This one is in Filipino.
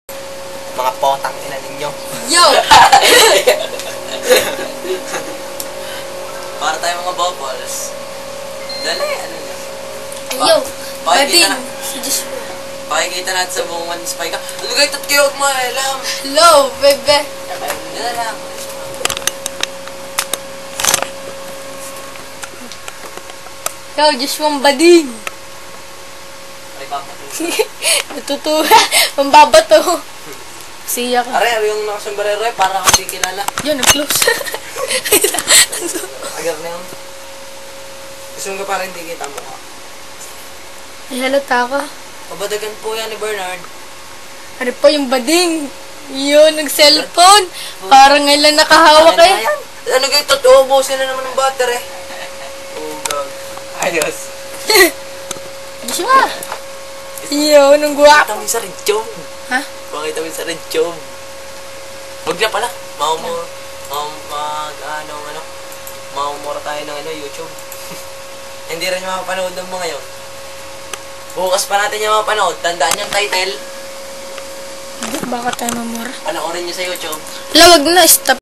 Mga potang ina ninyo. Yo! Para tayo mga bubbles. Dali, ano niya? Yo! Pakikita Bading! na. Si Joshua. Pakikita natin sa buong one spy ka. Ano kayo tat kayo mo alam? Hello, bebe! Dala lang. Yo, Joshua ang bading! Ay, baka. Natutuwa. Mambabato. Siya ka. Are, yung nakasombrero eh, para kang di kilala. Yun, nag-close. Agar na yun. Gusto mo ka parang hindi kita mo ka. Ay, halata ka. Pabadagan po yan ni Bernard. Ano pa yung bading? Yun, nag-cellphone. Parang ngayon lang nakahawak eh. Ano kayo, totoo, ubusin na naman ng butter eh. Oh, God. Ayos. Joshua! Yun, ang guwapo. Pakita mo yung sa red job. Ha? Pakita mo yung sa red job. Huwag na pala. Mamumura tayo ng YouTube. Hindi rin yung mapapanood ng mga yun. Bukas pa natin yung mapapanood. Tandaan yung title. Baka tayo mamura. Panoorin nyo sa YouTube. Lawag na, stop.